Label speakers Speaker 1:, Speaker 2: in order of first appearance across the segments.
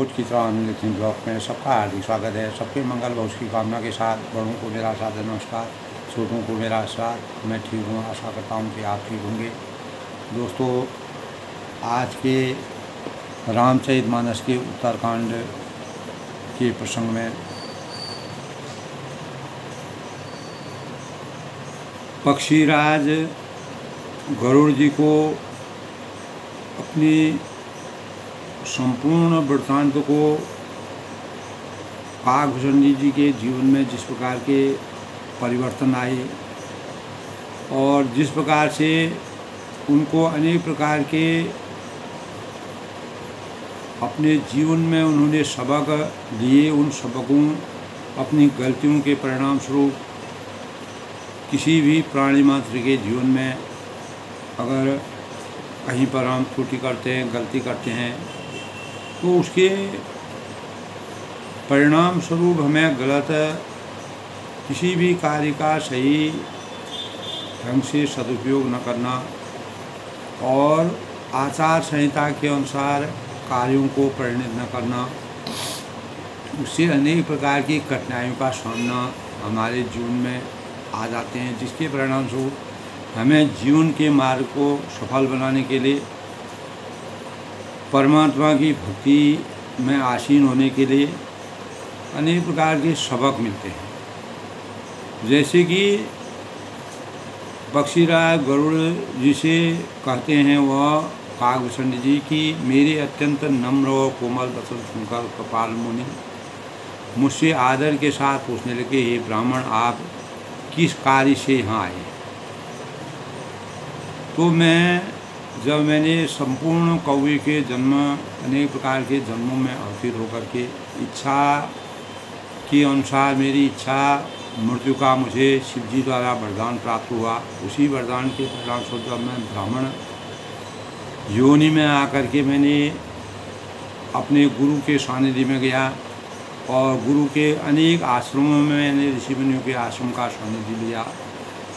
Speaker 1: रोज की तरह नितिन ब्लॉग में सबका हार्दिक स्वागत है। सबके मंगल व उसकी कामना के साथ बड़ों को मेरा सादर नमस्कार, छोटों को मेरा आशीर्वाद। मैं ठीक हूँ, आशा करता हूँ कि आप ठीक होंगे। दोस्तों, आज के रामचरितमानस के उत्तरकांड के प्रसंग में पक्षीराज गरुड़ जी को अपनी संपूर्ण वृत्तांत को काकभूषण जी के जीवन में जिस प्रकार के परिवर्तन आए और जिस प्रकार से उनको अनेक प्रकार के अपने जीवन में उन्होंने सबक लिए, उन सबकों अपनी गलतियों के परिणाम स्वरूप किसी भी प्राणी मात्र के जीवन में अगर कहीं पर हम त्रुटि करते हैं, गलती करते हैं, तो उसके परिणाम स्वरूप हमें गलत किसी भी कार्य का सही ढंग से सदुपयोग न करना और आचार संहिता के अनुसार कार्यों को परिणत न करना, उससे अनेक प्रकार की कठिनाइयों का सामना हमारे जीवन में आ जाते हैं, जिसके परिणाम स्वरूप हमें जीवन के मार्ग को सफल बनाने के लिए परमात्मा की भक्ति में आसीन होने के लिए अनेक प्रकार के सबक मिलते हैं। जैसे कि पक्षीराज गरुड़ जी से कहते हैं वह काकभूषण जी की मेरे अत्यंत नम्र और कोमल वचन सुनकर कपाल मुनि मुझसे आदर के साथ पूछने लगे, हे ब्राह्मण, आप किस कार्य से यहाँ आए? तो जब मैंने संपूर्ण कौवे के जन्म अनेक प्रकार के जन्मों में अवतीत होकर के इच्छा के अनुसार मेरी इच्छा मृत्यु का मुझे शिव जी द्वारा वरदान प्राप्त हुआ, उसी वरदान के परिणाम स्वरूप जब मैं ब्राह्मण योनि में आकर के मैंने अपने गुरु के सानिध्य में गया और गुरु के अनेक आश्रमों में मैंने ऋषि मुनियों के आश्रम का सानिध्य लिया,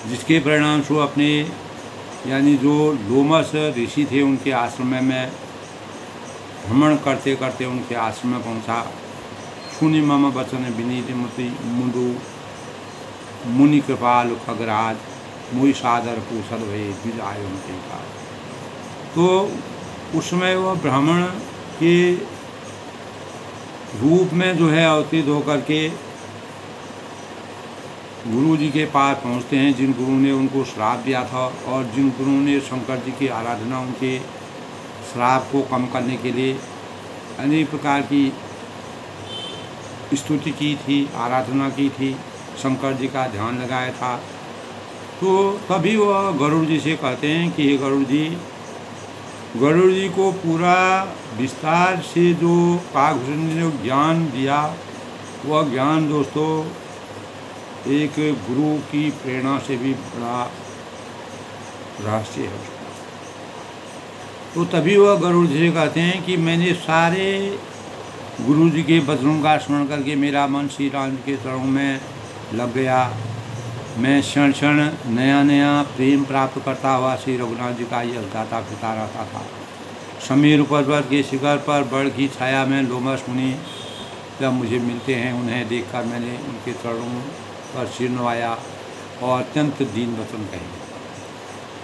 Speaker 1: जिसके परिणाम स्वरूप अपने यानी जो लोमस ऋषि थे उनके आश्रम में मैं भ्रमण करते करते उनके आश्रम में पहुंचा। सुनि मम वचन विनीत मति मुंडु मुनि कृपाल खगराज मुई सादर पूसल भये द्विज आयो मते का। तो उस समय वह ब्राह्मण के रूप में जो है अवतीत होकर के गुरु जी के पास पहुंचते हैं, जिन गुरु ने उनको श्राप दिया था और जिन गुरु ने शंकर जी की आराधना उनके श्राप को कम करने के लिए अनेक प्रकार की स्तुति की थी, आराधना की थी, शंकर जी का ध्यान लगाया था। तो तभी वह गरुड़ जी से कहते हैं कि हे गरुड़ जी को पूरा विस्तार से जो काकभूषण जी ने ज्ञान दिया, वह ज्ञान दोस्तों एक गुरु की प्रेरणा से भी बड़ा रहस्य है। तो तभी वह गरुड़ जी से कहते हैं कि मैंने सारे गुरु जी के वचनों का स्मरण करके मेरा मन श्री राम जी के चरणों में लग गया। मैं क्षण क्षण नया नया प्रेम प्राप्त करता हुआ श्री रघुनाथ जी का यश गाता फिरता रहता था। समीर पर्वत के शिखर पर बड़ की छाया में लोमस मुनि जब मुझे मिलते हैं, उन्हें देखकर मैंने उनके चरणों पर सिर नवाया और अत्यंत दीन वचन कहे।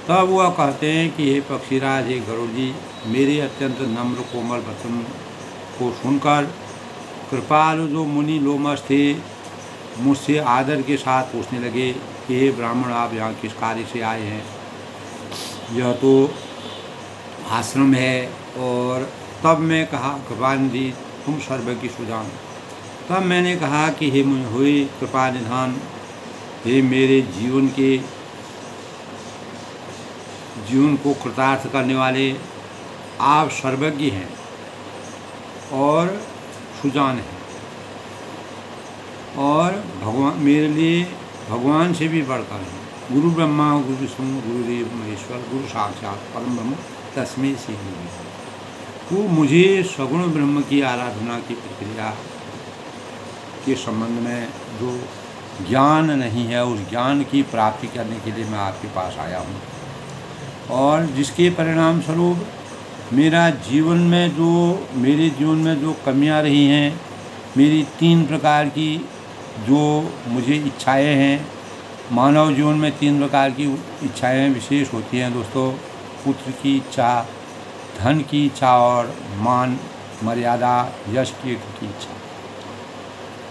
Speaker 1: तब वह कहते हैं कि हे पक्षीराज, हे गरुड़ जी, मेरे अत्यंत नम्र कोमल वचन को सुनकर कृपालु जो मुनि लोमस थे मुझसे आदर के साथ पूछने लगे कि हे ब्राह्मण, आप यहाँ किस कार्य से आए हैं? यह तो आश्रम है। और तब मैं कहा, कृपानिधि तुम सर्वज्ञ सुजान। तब मैंने कहा कि हे हुए कृपा निधान, हे मेरे जीवन को कृतार्थ करने वाले, आप सर्वज्ञ हैं और सुजान हैं और भगवान मेरे लिए भगवान से भी बढ़कर हैं। गुरु ब्रह्मा गुरु विष्णु गुरुदेव महेश्वर, गुरु साक्षात परम ब्रह्म तस्मै श्री गुरु। तो मुझे सगुण ब्रह्म की आराधना की प्रक्रिया के संबंध में जो ज्ञान नहीं है, उस ज्ञान की प्राप्ति करने के लिए मैं आपके पास आया हूँ और जिसके परिणाम स्वरूप मेरे जीवन में जो कमियां रही हैं, मेरी 3 प्रकार की जो मुझे इच्छाएं हैं, मानव जीवन में 3 प्रकार की इच्छाएं विशेष होती हैं दोस्तों। पुत्र की इच्छा, धन की इच्छा और मान मर्यादा यश कीर्ति की इच्छा।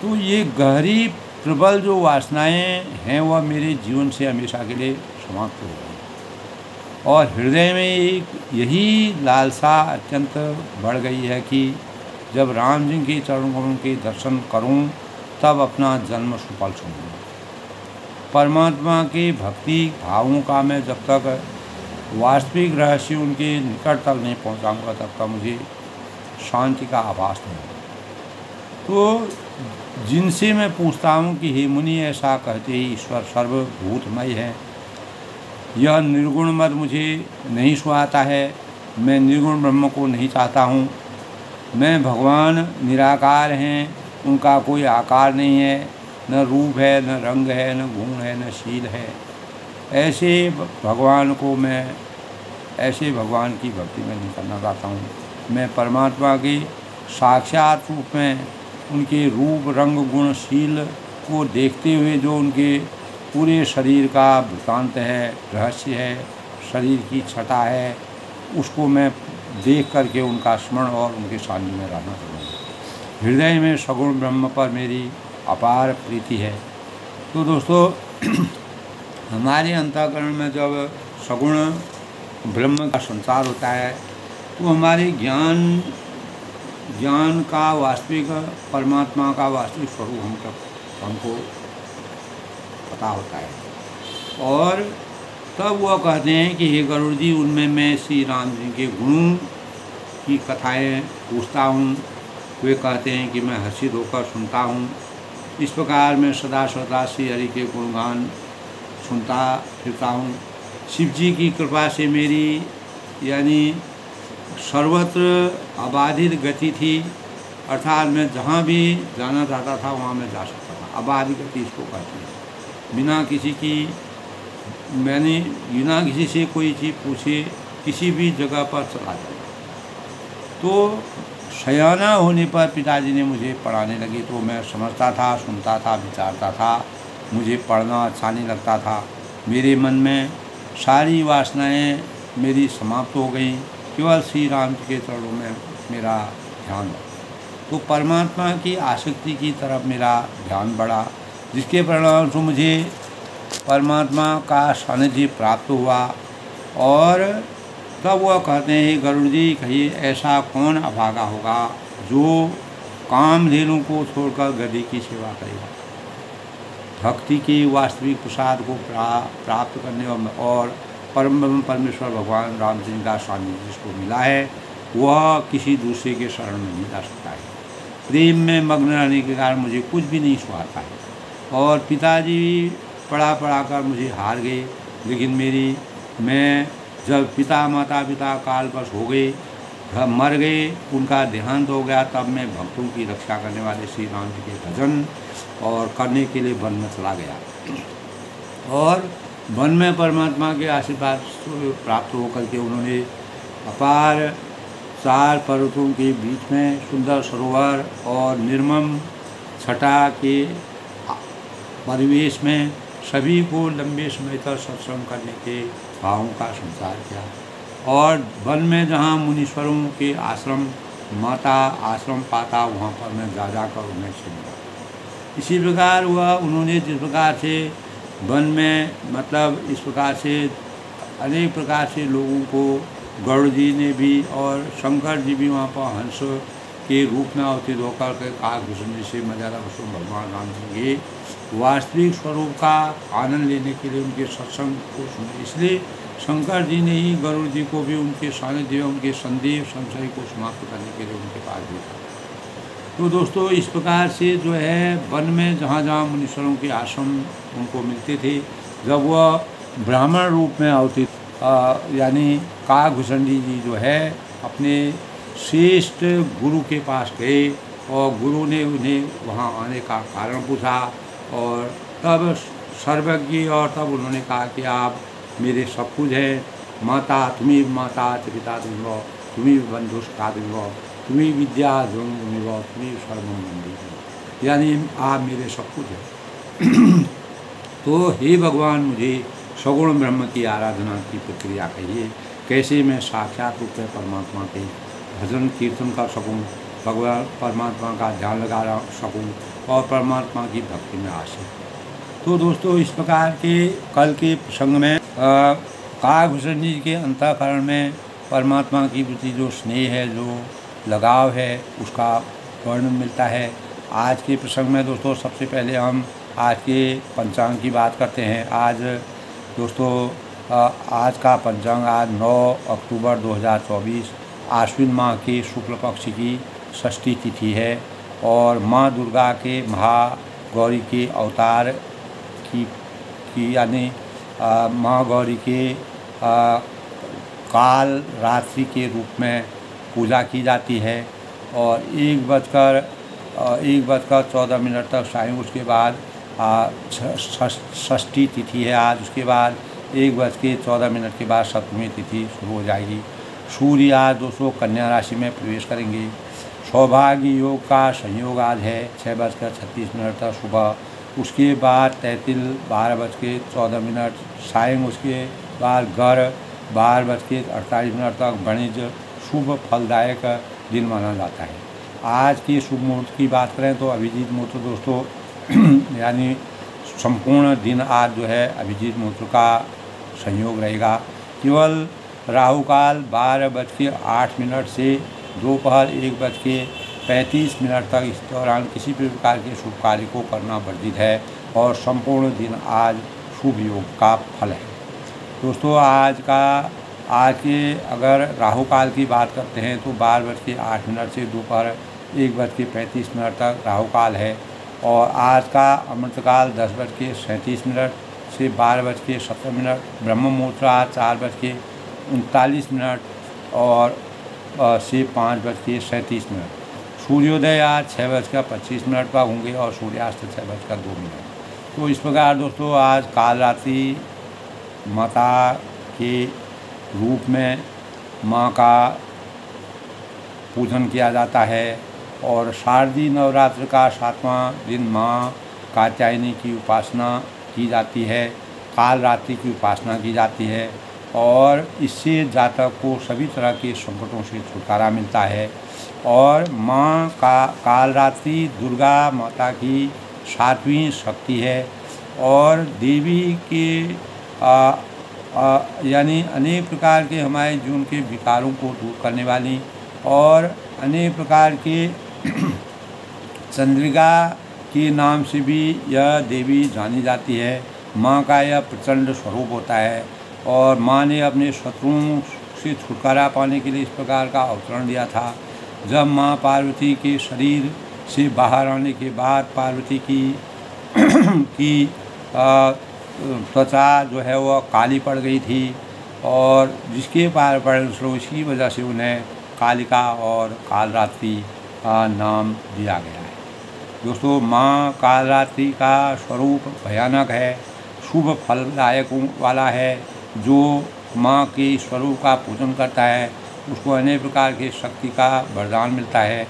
Speaker 1: तो ये गहरी प्रबल जो वासनाएं हैं वह मेरे जीवन से हमेशा के लिए समाप्त हो गई और हृदय में एक यही लालसा अत्यंत बढ़ गई है कि जब राम जी के चरण कमलों के दर्शन करूं तब अपना जन्म सफल समझूं। परमात्मा के भक्ति भावों का मैं जब तक वास्तविक रहस्य उनके निकट तक नहीं पहुंचाऊंगा तब तक मुझे शांति का आभास नहीं होगा। तो जिनसे मैं पूछता हूँ कि हे मुनि, ऐसा कहते ही ईश्वर सर्वभूतमय है, यह निर्गुण मत मुझे नहीं सुहाता है। मैं निर्गुण ब्रह्म को नहीं चाहता हूँ। मैं भगवान निराकार हैं, उनका कोई आकार नहीं है, न रूप है, न रंग है, न गुण है, न शील है। ऐसे भगवान की भक्ति में नहीं करना चाहता हूँ। मैं परमात्मा के साक्षात रूप में उनके रूप रंग गुण शील को देखते हुए जो उनके पूरे शरीर का वृत्तांत है, रहस्य है, शरीर की छटा है, उसको मैं देख करके उनका स्मरण और उनके सानिध्य में रहना चाहूँगा। हृदय में सगुण ब्रह्म पर मेरी अपार प्रीति है। तो दोस्तों हमारे अंतःकरण में जब सगुण ब्रह्म का संचार होता है तो हमारे ज्ञान का वास्तविक परमात्मा का वास्तविक स्वरूप हमको पता होता है। और तब वह कहते हैं कि हे गरुड़ जी, उनमें मैं श्री राम जी के गुणों की कथाएं पूछता हूँ। वे कहते हैं कि मैं हर्षित होकर सुनता हूँ। इस प्रकार मैं सदा सदा श्री हरि के गुणगान सुनता फिरता हूँ। शिव जी की कृपा से मेरी यानी सर्वत्र अबाधित गति थी, अर्थात मैं जहाँ भी जाना चाहता था वहाँ मैं जा सकता था। अबाधित गति इसको कहते हैं। बिना किसी से कोई चीज़ पूछे किसी भी जगह पर चला जाए। तो सयाना होने पर पिताजी ने मुझे पढ़ाने लगी तो मैं समझता था, सुनता था, विचारता था। मुझे पढ़ना अच्छा नहीं लगता था। मेरे मन में सारी वासनाएं मेरी समाप्त हो गई। केवल श्री राम जी के चरणों में मेरा ध्यान था। तो परमात्मा की आसक्ति की तरफ मेरा ध्यान बढ़ा, जिसके परिणाम से मुझे परमात्मा का सानिध्य प्राप्त हुआ। और तब वह कहते हैं, गरुड़ जी कहिए, ऐसा कौन अभागा होगा जो कामधेनु को छोड़कर गधे की सेवा करेगा। भक्ति के वास्तविक प्रसाद को प्राप्त करने और परम परमेश्वर भगवान राम जी का सानिध्य जिसको मिला है वह किसी दूसरे के शरण में नहीं जा सकता है। प्रेम में मग्न रहने के कारण मुझे कुछ भी नहीं सुहाता है। और पिताजी पढ़ा कर मुझे हार गए। लेकिन मैं जब माता पिता कालवश हो गए, मर गए, उनका देहांत हो गया, तब मैं भक्तों की रक्षा करने वाले श्री राम जी के भजन और करने के लिए वन में चला गया। और वन में परमात्मा के आशीर्वाद प्राप्त होकर के उन्होंने अपार 4 पर्वतों के बीच में सुंदर सरोवर और निर्मम छटा के परिवेश में सभी को लंबे समय तक सत्संग करने के भावों का संचार किया। और वन में जहाँ मुनीश्वरों के आश्रम माता आश्रम पाता वहाँ पर मैं जाकर उन्हें सुना। इसी प्रकार हुआ उन्होंने जिस प्रकार से वन में मतलब इस प्रकार से अनेक प्रकार से लोगों को गरुड़ जी ने भी और शंकर जी भी वहाँ पर हंस के रूप में अवतीत होकर के काकभूषण जी से मर्यादा पुरुषोत्तम भगवान राम जी के वास्तविक स्वरूप का आनंद लेने के लिए उनके सत्संग को सुने। इसलिए शंकर जी ने ही गरुड़ जी को भी उनके सानिध्य उनके संदेह संशय को समाप्त करने के लिए उनके पास भेजा। तो दोस्तों इस प्रकार से जो है वन में जहाँ जहाँ मुनीश्वरों के आश्रम उनको मिलते थे, जब वह ब्राह्मण रूप में अवतीत यानी काकभूषण जी जो है अपने श्रेष्ठ गुरु के पास गए और गुरु ने उन्हें वहाँ आने का कारण पूछा। और तब सर्वज्ञ और तब उन्होंने कहा कि आप मेरे सब कुछ है, माता तुम्ही माता पिता तुम हो, तुम्हें बंधुष्टादिव तुम्हें विद्या द्रोणुमिव तुम्हें सर्वम मंदिर, यानी आप मेरे सब कुछ है। तो हे भगवान, मुझे सगुण ब्रह्म की आराधना की प्रक्रिया कहिए, कैसे मैं साक्षात रूप में परमात्मा के भजन कीर्तन कर सकूं, भगवान परमात्मा का ध्यान लगा सकूं और परमात्मा की भक्ति में आ सकूं। तो दोस्तों, इस प्रकार के कल के प्रसंग में काकभूषण जी के अंतःकरण में परमात्मा की प्रति जो स्नेह है, जो लगाव है, उसका वर्णन मिलता है। आज के प्रसंग में दोस्तों सबसे पहले हम आज के पंचांग की बात करते हैं। आज दोस्तों आज का पंचांग आज 9 अक्टूबर 2024 आश्विन माह के शुक्ल पक्ष की षष्ठी तिथि है और माँ दुर्गा के महागौरी के अवतार की यानी माँ गौरी के काल रात्रि के रूप में पूजा की जाती है और 1:14 तक सायं, उसके बाद षष्ठी तिथि है आज, उसके बाद 1:14 के बाद सप्तमी तिथि शुरू हो जाएगी। सूर्य आज दोस्तों कन्या राशि में प्रवेश करेंगे। सौभाग्य योग का संयोग आज है 6:36 तक सुबह, उसके बाद तैतिल 12:14 सायं, उसके बाद गर 12:48 तक वाणिज्य शुभ फलदायक दिन माना जाता है। आज के शुभ मुहूर्त की बात करें तो अभिजीत मुहूर्त दोस्तों यानी संपूर्ण दिन आज जो है अभिजीत मुहूर्त का संयोग रहेगा। केवल राहु काल 12:08 से दोपहर 1:35 तक, इस दौरान किसी भी प्रकार के शुभ कार्य को करना वर्जित है और संपूर्ण दिन आज शुभ योग का फल है। दोस्तों आज के अगर राहु काल की बात करते हैं तो 12:08 से दोपहर 1:35 तक राहु काल है और आज का अमृतकाल 10:37 से 12:17, ब्रह्म मुहूर्त आज 4:39 और से 5:37। सूर्योदय आज 6:25 पर होंगे और सूर्यास्त 6:02। तो इस प्रकार दोस्तों आज काल रात्रि माता के रूप में माँ का पूजन किया जाता है और शारदीय नवरात्र का 7वां दिन माँ कात्यायनी की उपासना की जाती है, काल रात्रि की उपासना की जाती है और इससे जातक को सभी तरह के संकटों से छुटकारा मिलता है। और माँ का काल रात्रि दुर्गा माता की 7वीं शक्ति है और देवी के यानी अनेक प्रकार के हमारे जीवन के विकारों को दूर करने वाली और अनेक प्रकार के चंद्रिका के नाम से भी यह देवी जानी जाती है। माँ का यह प्रचंड स्वरूप होता है और माँ ने अपने शत्रुओं से छुटकारा पाने के लिए इस प्रकार का अवतरण दिया था। जब माँ पार्वती के शरीर से बाहर आने के बाद पार्वती की त्वचा जो है वह काली पड़ गई थी और जिसके परिणामस्वरूप इसकी वजह से उन्हें कालिका और कालरात्रि नाम दिया गया है। दोस्तों माँ कालरात्रि का स्वरूप भयानक है, शुभ फलदायक वाला है। जो माँ के स्वरूप का पूजन करता है उसको अनेक प्रकार की शक्ति का वरदान मिलता है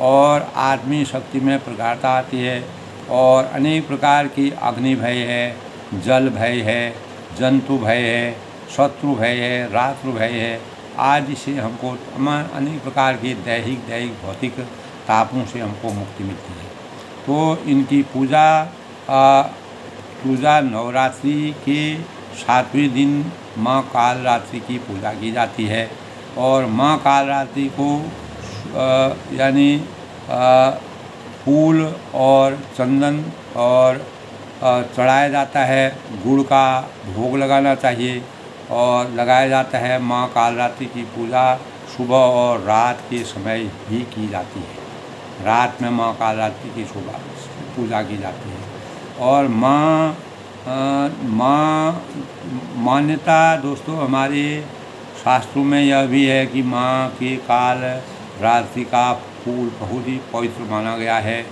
Speaker 1: और आत्मीय शक्ति में प्रगाढ़ता आती है और अनेक प्रकार की अग्नि भय है, जल भय है, जंतु भय है, शत्रु भय है, रात्रु भय है आदि से हमको अनेक प्रकार के दैहिक भौतिक तापों से हमको मुक्ति मिलती है। तो इनकी पूजा नवरात्रि के 7वें दिन माँ कालरात्रि की पूजा की जाती है और माँ कालरात्रि को यानी फूल और चंदन और चढ़ाया जाता है, गुड़ का भोग लगाना चाहिए और लगाया जाता है। माँ कालरात्रि की पूजा सुबह और रात के समय ही की जाती है। रात में माँ कालरात्रि की सुबह पूजा की जाती है और मान्यता दोस्तों हमारे शास्त्रों में यह भी है कि माँ के काल रात्रि का फूल बहुत ही पवित्र माना गया है,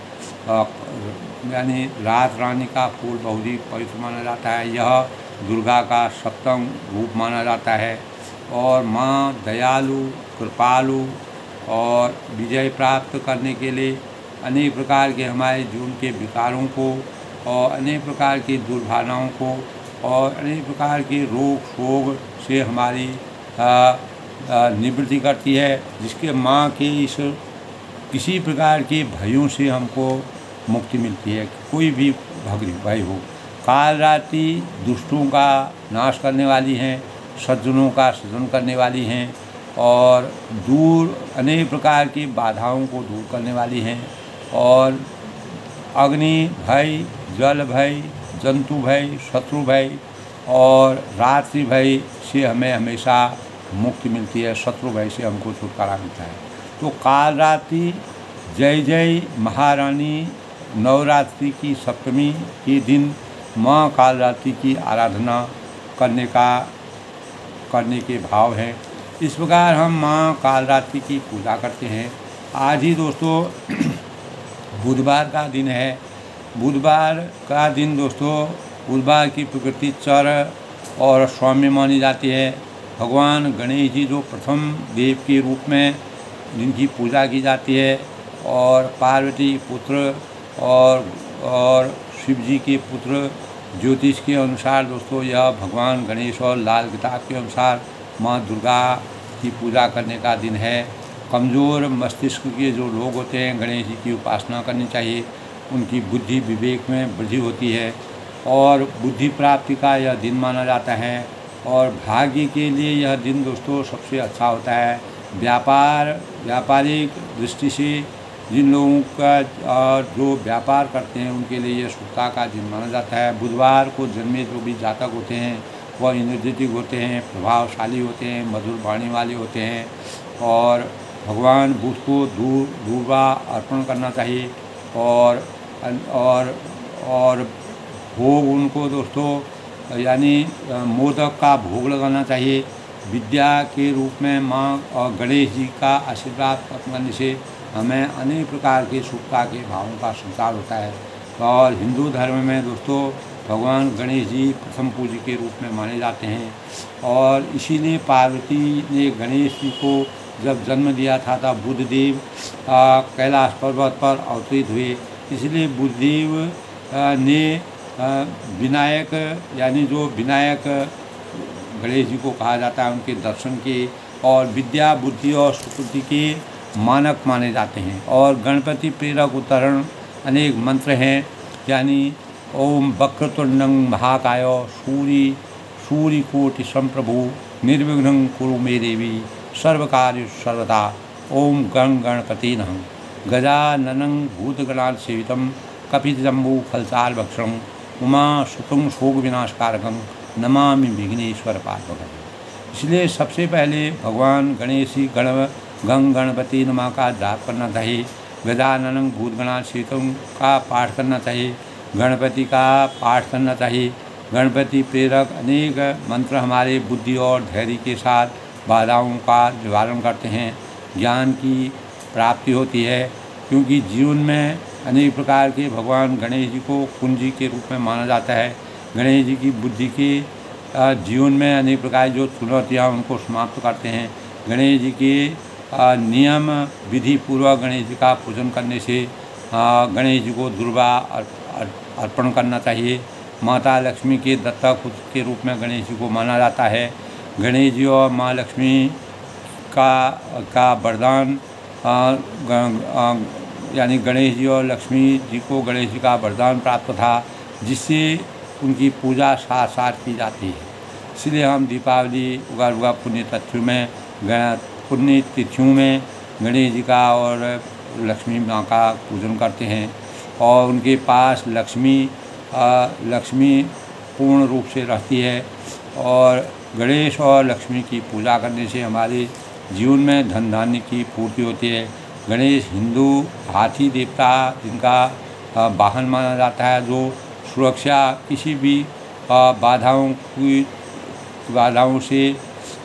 Speaker 1: यानी रात रानी का फूल बहुत ही पवित्र माना जाता है। यह दुर्गा का 7वां रूप माना जाता है और माँ दयालु कृपालु और विजय प्राप्त करने के लिए अनेक प्रकार के हमारे जीवन के विकारों को और अनेक प्रकार की दुर्भावनाओं को और अनेक प्रकार के रोग शोक से हमारी निवृत्ति करती है, जिसके माँ के इस किसी प्रकार के भयों से हमको मुक्ति मिलती है। कोई भी भय हो, काल रात्रि दुष्टों का नाश करने वाली हैं, सज्जनों का सृजन करने वाली हैं और दूर अनेक प्रकार की बाधाओं को दूर करने वाली हैं और अग्नि भय, जल भय, जंतु भय, शत्रु भय और रात्रि भय से हमें हमेशा मुक्ति मिलती है। शत्रु भय से हमको छुटकारा मिलता है। तो काल रात्रि जय जय महारानी नवरात्रि की सप्तमी के दिन माँ काल रात्रि की आराधना करने के भाव है। इस प्रकार हम माँ काल रात्रि की पूजा करते हैं। आज ही दोस्तों बुधवार का दिन है। बुधवार का दिन दोस्तों, बुधवार की प्रकृति चर और सौम्य मानी जाती है। भगवान गणेश जी जो प्रथम देव के रूप में जिनकी पूजा की जाती है और पार्वती पुत्र और शिव जी के पुत्र, ज्योतिष के अनुसार दोस्तों यह भगवान गणेश और लाल किताब के अनुसार माँ दुर्गा की पूजा करने का दिन है। कमज़ोर मस्तिष्क के जो लोग होते हैं गणेश जी की उपासना करनी चाहिए। उनकी बुद्धि विवेक में वृद्धि होती है और बुद्धि प्राप्ति का यह दिन माना जाता है और भाग्य के लिए यह दिन दोस्तों सबसे अच्छा होता है। व्यापारिक दृष्टि से जिन लोगों का जो व्यापार करते हैं उनके लिए यह शुभता का दिन माना जाता है। बुधवार को जन्मे जो भी जातक होते हैं वह एनर्जेटिक होते हैं, प्रभावशाली होते हैं, मधुर वाणी वाले होते हैं और भगवान बुध को दूर्वा अर्पण करना चाहिए और भोग उनको दोस्तों यानी मोदक का भोग लगाना चाहिए। विद्या के रूप में माँ और गणेश जी का आशीर्वाद प्राप्त करने से हमें अनेक प्रकार के शुभता के भावों का संचार होता है। और हिंदू धर्म में दोस्तों भगवान गणेश जी प्रथम पूज्य के रूप में माने जाते हैं और इसीलिए पार्वती ने गणेश जी को जब जन्म दिया था तब बुद्धदेव कैलाश पर्वत पर अवतरित हुए। इसलिए बुद्धदेव ने विनायक यानी जो विनायक गणेश जी को कहा जाता है उनके दर्शन के और विद्या बुद्धि और सुकृति के मानक माने जाते हैं। और गणपति प्रेरक उदाहरण अनेक मंत्र हैं, यानी ओम वक्रतुंडं महाकाय सूर्यकोटि समप्रभु निर्विघ्नं कुरु मे देवी सर्वकार्येषु सर्वदा ओम गण गणपति नमः। गजाननं भूतगणासेवितं कपितजम्बू फलसारभक्षणं उमा सुतुं शोक विनाशकारकं नमामि विघ्नेश्वर पार्वती। इसलिए सबसे पहले भगवान गणेश जी गणपति नमः का जाप करना चाहिए। गजाननं भूतगणासेवितं का पाठ करना चाहिए। गणपति का पाठ करना चाहिए। गणपति प्रेरक अनेक मंत्र हमारे बुद्धि और धैर्य के साथ बाधाओं का निवारण करते हैं। ज्ञान की प्राप्ति होती है क्योंकि जीवन में अनेक प्रकार के भगवान गणेश जी को कुंजी के रूप में माना जाता है। गणेश जी की बुद्धि के जीवन में अनेक प्रकार जो चुनौतियाँ उनको समाप्त करते हैं। गणेश जी के नियम विधि पूर्वक गणेश जी का पूजन करने से गणेश जी को दुर्वा अर्पण करना चाहिए। माता लक्ष्मी के दत्तक पुत्र के रूप में गणेश जी को माना जाता है। गणेश जी और माँ लक्ष्मी का वरदान यानी गणेश जी और लक्ष्मी जी को गणेश जी का वरदान प्राप्त था जिससे उनकी पूजा साथ साथ की जाती है। इसलिए हम दीपावली उगा पुण्य तिथियों में गणेश जी का और लक्ष्मी माँ का पूजन करते हैं और उनके पास लक्ष्मी पूर्ण रूप से रहती है। और गणेश और लक्ष्मी की पूजा करने से हमारे जीवन में धन धान्य की पूर्ति होती है। गणेश हिंदू हाथी देवता जिनका वाहन माना जाता है, जो सुरक्षा किसी भी बाधाओं से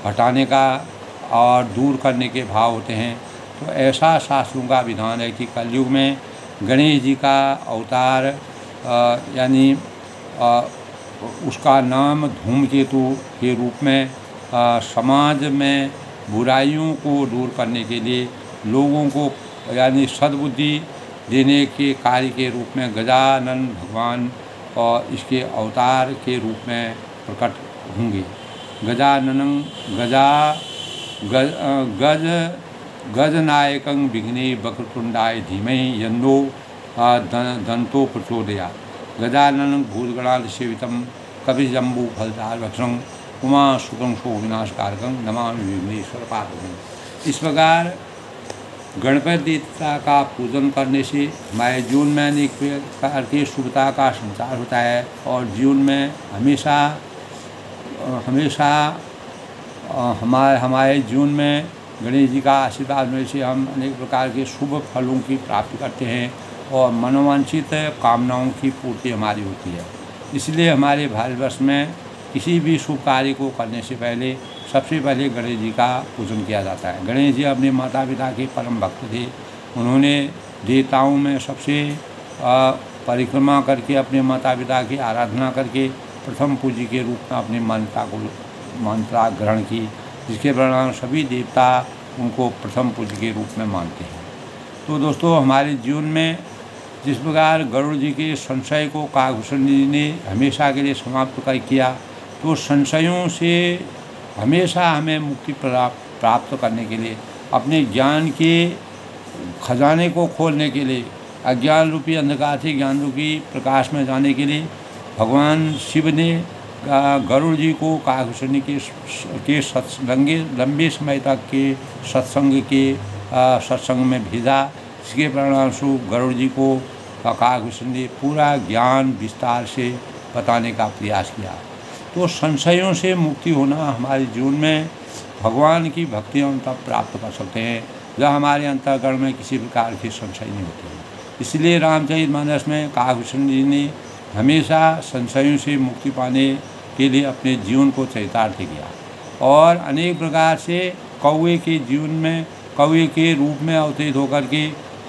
Speaker 1: हटाने का और दूर करने के भाव होते हैं। तो ऐसा शास्त्रों का विधान है कि कलयुग में गणेश जी का अवतार यानी उसका नाम धूमकेतु के रूप में समाज में बुराइयों को दूर करने के लिए लोगों को यानी सद्बुद्धि देने के कार्य के रूप में गजानन भगवान और इसके अवतार के रूप में प्रकट होंगे। गजाननं गज गजनायकं विघ्ने वक्रतुंडाय धीमहि यन्नो दंतो प्रचोदयात्। गजाननं भूतगणाधिसेवितं कपिजम्बूफलसारभक्षं उमा सुखं शोक विनाशकारकं नमामि विघ्नेश्वर पादपं। इस प्रकार गणपति देवता का पूजन करने से हमारे जीवन में अनेक प्रकार की शुभता का संचार होता है और जीवन में हमेशा हमारे जीवन में गणेश जी का आशीर्वाद मिलने से हम अनेक प्रकार के शुभ फलों की प्राप्ति करते हैं और मनोवांछित कामनाओं की पूर्ति हमारी होती है। इसलिए हमारे भारतवर्ष में किसी भी शुभ कार्य को करने से पहले सबसे पहले गणेश जी का पूजन किया जाता है। गणेश जी अपने माता पिता के परम भक्त थे। उन्होंने देवताओं में सबसे परिक्रमा करके अपने माता पिता की आराधना करके प्रथम पूज्य के रूप में अपनी मान्यता ग्रहण की, जिसके परिणाम सभी देवता उनको प्रथम पूज्य के रूप में मानते हैं। तो दोस्तों, हमारे जीवन में जिस प्रकार गरुड़ जी के संशय को काकभूषण जी ने हमेशा के लिए समाप्त कर किया, तो संशयों से हमेशा हमें मुक्ति प्राप्त करने के लिए, अपने ज्ञान के खजाने को खोलने के लिए, अज्ञान रूपी अंधकार से ज्ञान रूपी प्रकाश में जाने के लिए भगवान शिव ने गरुड़ जी को काकभूषण के लंबे समय तक के सत्संग में भेजा। इसके परिणामस्वरूप गरुड़ जी को काकभूषण ने पूरा ज्ञान विस्तार से बताने का प्रयास किया। तो संशयों से मुक्ति होना हमारे जीवन में भगवान की भक्ति हम तब प्राप्त कर सकते हैं जब हमारे अंतःकरण में किसी प्रकार की संशय नहीं होती। इसलिए रामचरितमानस में काकभूषण जी ने हमेशा संशयों से मुक्ति पाने के लिए अपने जीवन को चरितार्थ किया और अनेक प्रकार से कौवे के जीवन में कौवे के रूप में अवतरित होकर के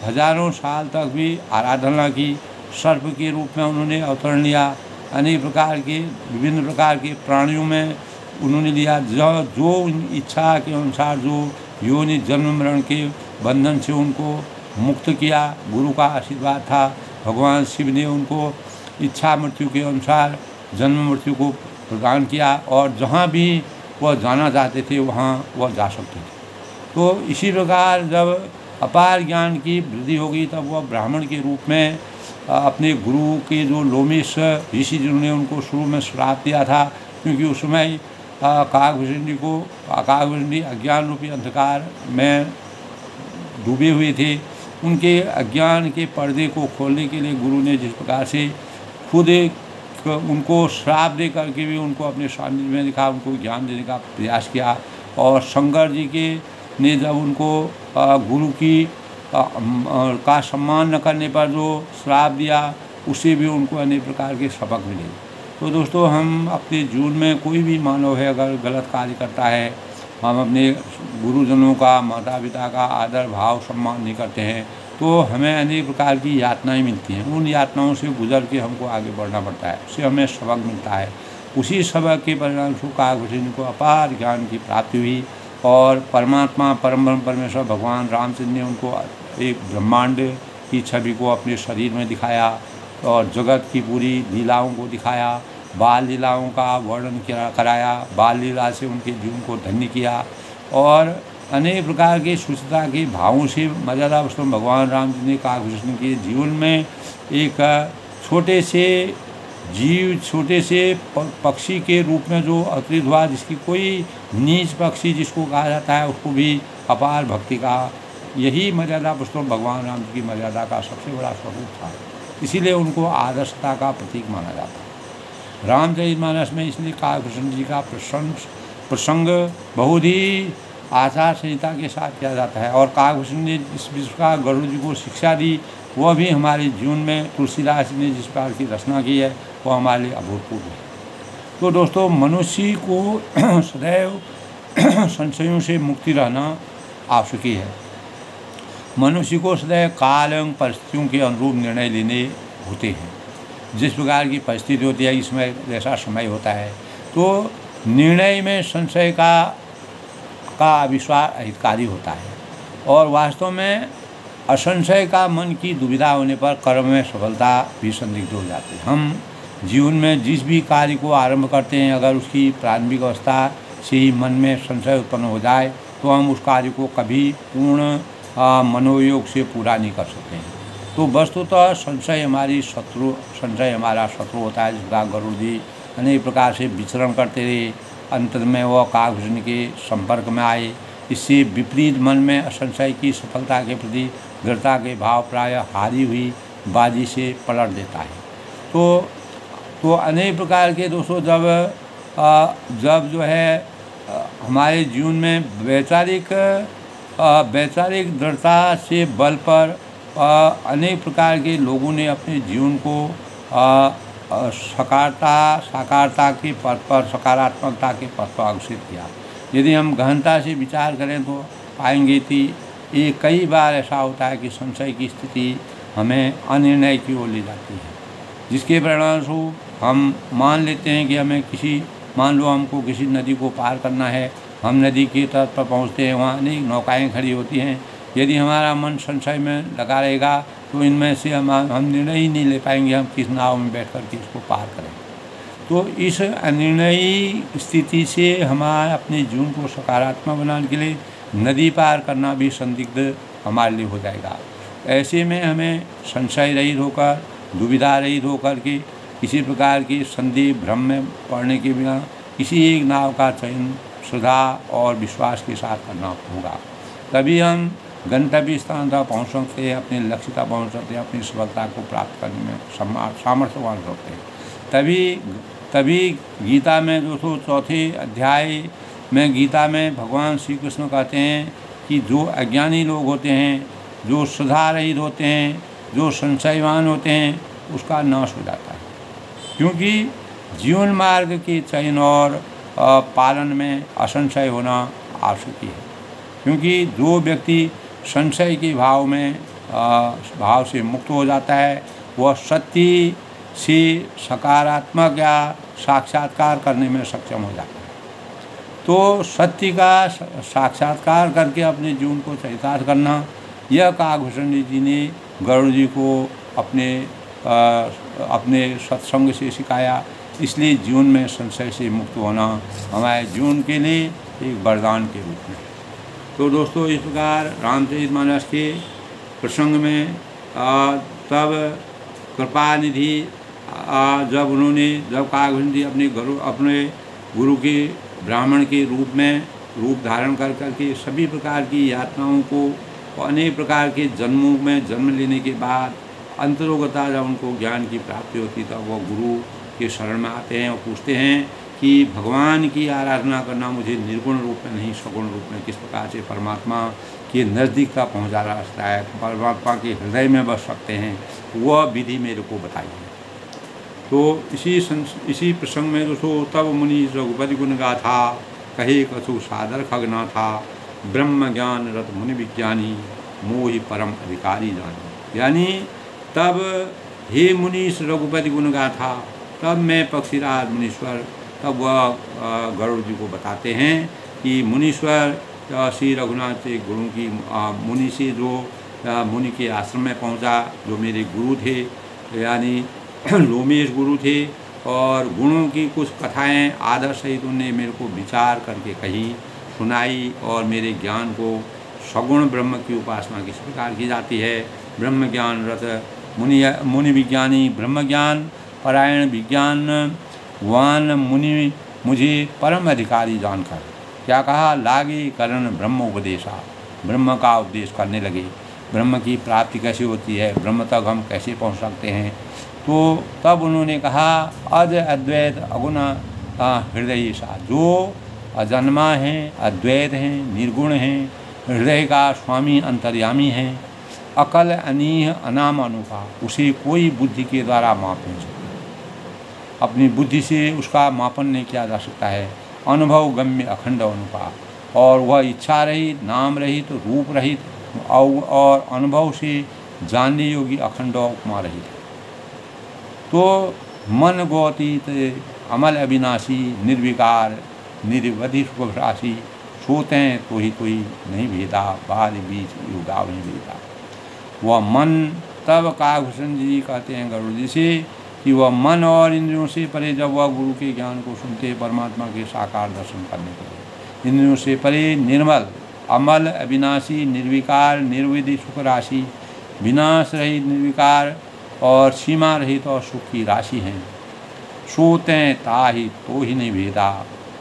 Speaker 1: हजारों साल तक भी आराधना की। सर्प के रूप में उन्होंने अवतरण लिया। अनेक प्रकार के विभिन्न प्रकार के प्राणियों में उन्होंने लिया। जो इच्छा के अनुसार जो योनि जन्म मरण के बंधन से उनको मुक्त किया, गुरु का आशीर्वाद था। भगवान शिव ने उनको इच्छा मृत्यु के अनुसार जन्म मृत्यु को प्रदान किया और जहाँ भी वह जाना चाहते थे वहाँ वह जा सकते थे। तो इसी प्रकार जब अपार ज्ञान की वृद्धि होगी तब वह ब्राह्मण के रूप में अपने गुरु के जो लोमेश ऋषि जिन्होंने उनको शुरू में श्राप दिया था, क्योंकि उस समय काकभूषण जी अज्ञान रूपी अंधकार में डूबे हुए थे। उनके अज्ञान के पर्दे को खोलने के लिए गुरु ने जिस प्रकार से खुद उनको श्राप दे करके भी उनको अपने सानिध्य में दिखा, उनको ज्ञान देने का प्रयास किया। और शंकर जी के ने जब उनको गुरु की का सम्मान न करने पर जो श्राप दिया, उससे भी उनको अनेक प्रकार के सबक मिले। तो दोस्तों, हम अपने जीवन में कोई भी मानव है अगर गलत कार्य करता है, हम अपने गुरुजनों का माता पिता का आदर भाव सम्मान नहीं करते हैं, तो हमें अनेक प्रकार की यातनाएं मिलती हैं। उन यातनाओं से गुजर के हमको आगे बढ़ना पड़ता है, उससे हमें सबक मिलता है। उसी सबक के परिणामस्वरूप काकभूषण को अपार ज्ञान की प्राप्ति हुई और परमात्मा परम परमेश्वर भगवान रामचंद्र ने उनको एक ब्रह्मांड की छवि को अपने शरीर में दिखाया और जगत की पूरी लीलाओं को दिखाया, बाल लीलाओं का वर्णन कराया, बाल लीला से उनके जीवन को धन्य किया और अनेक प्रकार के शुचिता के भावों से मर्यादा पुरुषोत्तम भगवान राम जी ने काकभूषण के जीवन में एक छोटे से पक्षी के रूप में जो अवतरित हुआ, जिसकी कोई नीच पक्षी जिसको कहा जाता है, उसको भी अपार भक्ति का, यही मर्यादा पुरुषोत्तम भगवान राम जी की मर्यादा का सबसे बड़ा स्वरूप था। इसीलिए उनको आदर्शता का प्रतीक माना जाता है। रामचरितमानस में इसलिए काकभूषण जी का प्रसंग बहुत ही आचार संहिता के साथ किया जाता है और काकभूषण ने जिस विश्व का गरुड़ जी को शिक्षा दी, वह भी हमारे जीवन में तुलसीदास ने जिस प्रकार की रचना की है वह हमारे लिए अभूतपूर्व है। तो दोस्तों, मनुष्य को सदैव संशयों से मुक्ति रहना आवश्यक है। मनुष्य को सदैव काल एवं परिस्थितियों के अनुरूप निर्णय लेने होते हैं। जिस प्रकार की परिस्थिति होती है, इसमें जैसा समय होता है, तो निर्णय में संशय का का अविश्वास हितकारी होता है। और वास्तव में असंशय का मन की दुविधा होने पर कर्म में सफलता भी संदिग्ध हो जाती है। हम जीवन में जिस भी कार्य को आरंभ करते हैं, अगर उसकी प्रारंभिक अवस्था से ही मन में संशय उत्पन्न हो जाए तो हम उस कार्य को कभी पूर्ण मनोयोग से पूरा नहीं कर सकते हैं। तो वस्तुतः संशय हमारा शत्रु होता है, जिसका गरुड़ जी अनेक प्रकार से विचरण करते रहे, अंत में वह काकभूषण के संपर्क में आए। इससे विपरीत मन में असंशय की सफलता के प्रति दृढ़ता के भाव प्रायः हारी हुई बाजी से पलट देता है। तो अनेक प्रकार के दोस्तों जब जो है हमारे जीवन में वैचारिक दृढ़ता से बल पर अनेक प्रकार के लोगों ने अपने जीवन को साकारता के पथ पर, सकारात्मकता के पथ पर अग्रसित किया। यदि हम गहनता से विचार करें तो पाएंगे कि ये कई बार ऐसा होता है कि संशय की स्थिति हमें अनिर्णय की ओर ले जाती है, जिसके परिणामस्वरूप हम मान लेते हैं कि मान लो हमको किसी नदी को पार करना है, हम नदी के तट पर पहुँचते हैं, वहाँ अनेक नौकाएँ खड़ी होती हैं। यदि हमारा मन संशय में लगा रहेगा तो इनमें से हम निर्णय ही नहीं ले पाएंगे हम किस नाव में बैठ कर के इसको पार करें। तो इस अनिर्णयी स्थिति से हमारे अपने जीवन को सकारात्मक बनाने के लिए नदी पार करना भी संदिग्ध हमारे लिए हो जाएगा। ऐसे में हमें संशय रहित होकर, दुविधा रहित होकर के, किसी प्रकार की संदेह भ्रम में पड़ने के बिना किसी एक नाव का चयन श्रद्धा और विश्वास के साथ करना होगा। तभी हम गंतव्य स्थान तक पहुँच सकते हैं, अपने लक्ष्य तक पहुँच सकते हैं, अपनी सफलता को प्राप्त करने में सामर्थ्यवान होते हैं। तभी गीता में 204 अध्याय में गीता में भगवान श्री कृष्ण कहते हैं कि जो अज्ञानी लोग होते हैं, जो श्रद्धा रहित होते हैं, जो संशयवान होते हैं, उसका नाश हो जाता है। क्योंकि जीवन मार्ग के चयन और पालन में असंशय होना आवश्यक है। क्योंकि जो व्यक्ति संशय के भाव से मुक्त हो जाता है, वह सत्य से सकारात्मक या साक्षात्कार करने में सक्षम हो जाता है। तो सत्य का साक्षात्कार करके अपने जीवन को चरितार्थ करना, यह काकभूषण जी ने गरुड़ जी को अपने सत्संग से सिखाया। इसलिए जीवन में संशय से मुक्त होना हमारे जीवन के लिए एक वरदान के रूप में। तो दोस्तों, इस प्रकार रामचरितमानस के प्रसंग में तब कृपा निधि जब काकभूषण जी अपने गुरु के ब्राह्मण के रूप धारण कर करके सभी प्रकार की यातनाओं को और अनेक प्रकार के जन्मों में जन्म लेने के बाद अंतरोगता जब उनको ज्ञान की प्राप्ति होती तब वो गुरु के शरण में आते हैं और पूछते हैं कि भगवान की आराधना करना मुझे निर्गुण रूप में नहीं सगुण रूप में किस प्रकार से परमात्मा के नज़दीक तक पहुँचा सकता है, परमात्मा के हृदय में बस सकते हैं, वह विधि मेरे को बताइए। तो इसी प्रसंग में दोस्तों, तब मुनि रघुपति गुण गाथा कहे कछु सादर खगना था, ब्रह्म ज्ञान रत मुनि विज्ञानी मोहि परम अधिकारी जानी। यानी तब हे मुनीश रघुपति गुण गाथा, तब मैं पक्षीराज मुनीश्वर, तब वह गरुड़ जी को बताते हैं कि मुनीश्वर श्री रघुनाथ के गुरु की मुनि से जो मुनि के आश्रम में पहुंचा, जो मेरे गुरु थे, यानी लोमेश गुरु थे, और गुणों की कुछ कथाएं आदर सहित उन्हें मेरे को विचार करके कही, सुनाई, और मेरे ज्ञान को सगुण ब्रह्म की उपासना किस प्रकार की जाती है, ब्रह्म ज्ञान रत मुनि विज्ञानी, ब्रह्म ज्ञान परायण विज्ञान वान मुनि मुझे परम अधिकारी जानकर क्या कहा, लागे करण ब्रह्म उपदेशा, ब्रह्म का उपदेश करने लगे। ब्रह्म की प्राप्ति कैसे होती है, ब्रह्म तक हम कैसे पहुंच सकते हैं। तो तब उन्होंने कहा, अज अद्वैत अगुण हृदय सा, जो अजन्मा हैं, अद्वैत हैं, निर्गुण हैं, हृदय का स्वामी अंतर्यामी हैं, अकल अनीह अनाम अनुपा, उसे कोई बुद्धि के द्वारा माप नहीं सकता, अपनी बुद्धि से उसका मापन नहीं किया जा सकता है। अनुभव गम्य अखंड अनुपा, और वह इच्छा रहित, नाम रहित, रूप रहित और अनुभव से जानने योगी अखंड उपमा रहित। तो मन गोतीत अमल अविनाशी, निर्विकार, निरवधि सुखराशि, सोते हैं तो ही कोई नहीं भेदा, बाद बीच युगाव नहीं भेदा। वह मन, तब कागभूषण जी कहते हैं गरुड़ जी से कि वह मन और इंद्रियों से परे जब वह गुरु के ज्ञान को सुनते परमात्मा के साकार दर्शन करने के लिए, इंद्रियों से परे निर्मल, अमल, अविनाशी, निर्विकार, निर्विधि सुख राशि, विनाश रहित, निर्विकार और सीमा रहित और सुख की राशि हैं। सोते ताहि तो ही नहीं भेदा।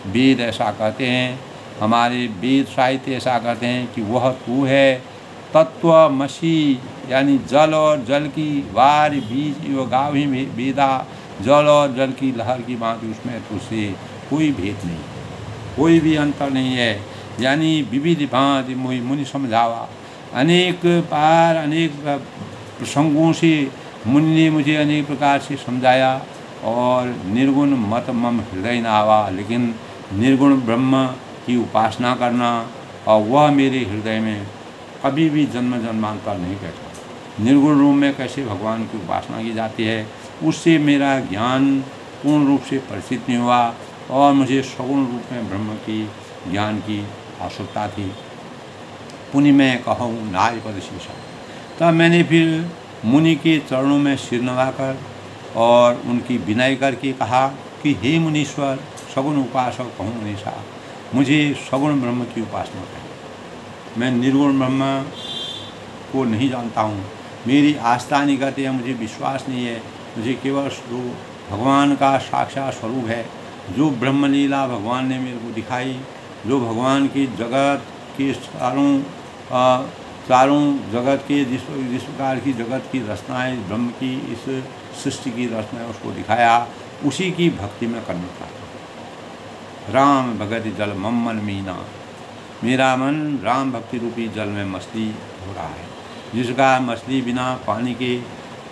Speaker 1: वेद ऐसा कहते हैं, हमारे वेद साहित्य ऐसा कहते हैं कि वह तू है तत्वमसी, यानी जल और जल की वार बीज यो गाव ही वेदा, जल और जल की लहर की भांति उसमें तुझसे कोई भेद नहीं, कोई भी अंतर नहीं है। यानी विविध भांति मुनि समझावा। अनेक बार अनेक प्रसंगों से मुनि ने मुझे अनेक प्रकार से समझाया और निर्गुण मत मम हृदय न आवा, लेकिन निर्गुण ब्रह्म की उपासना करना और वह मेरे हृदय में कभी भी जन्म जन्मांतर नहीं बैठा। निर्गुण रूप में कैसे भगवान की उपासना की जाती है, उससे मेरा ज्ञान पूर्ण रूप से परिचित नहीं हुआ और मुझे सगुण रूप में ब्रह्म की ज्ञान की आवश्यकता थी। पुनि मैं कहूँ नाय पद शीशा। तब मैंने फिर मुनि के चरणों में सिर नवाकर और उनकी विनय करके कहा कि हे मुनीश्वर, सगुण उपासक कहूँ मुनीषा, मुझे सगुण ब्रह्म की उपासना करें। मैं निर्गुण ब्रह्म को नहीं जानता हूँ, मेरी आस्था नहीं करती है, मुझे विश्वास नहीं है। मुझे केवल जो भगवान का साक्षात स्वरूप है, जो ब्रह्म लीला भगवान ने मेरे को दिखाई, जो भगवान की जगत के चारों जगत के जिस प्रकार की जगत की रचनाएँ, ब्रह्म की इस सृष्टि की रचना उसको दिखाया, उसी की भक्ति में करना चाहता हूँ। राम भगत जल मम मन मीना, मेरा मन राम भक्ति रूपी जल में मछली हो रहा है, जिसका मछली बिना पानी के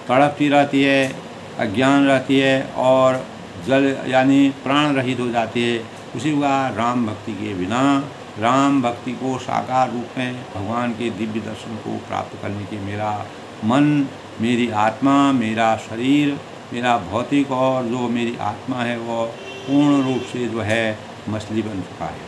Speaker 1: तड़पती रहती है, अज्ञान रहती है और जल यानी प्राण रहित हो जाती है। उसी प्रकार राम भक्ति के बिना, राम भक्ति को साकार रूप में भगवान के दिव्य दर्शन को प्राप्त करने के मेरा मन, मेरी आत्मा, मेरा शरीर, मेरा भौतिक और जो मेरी आत्मा है वो पूर्ण रूप से जो है मछली बन चुका है।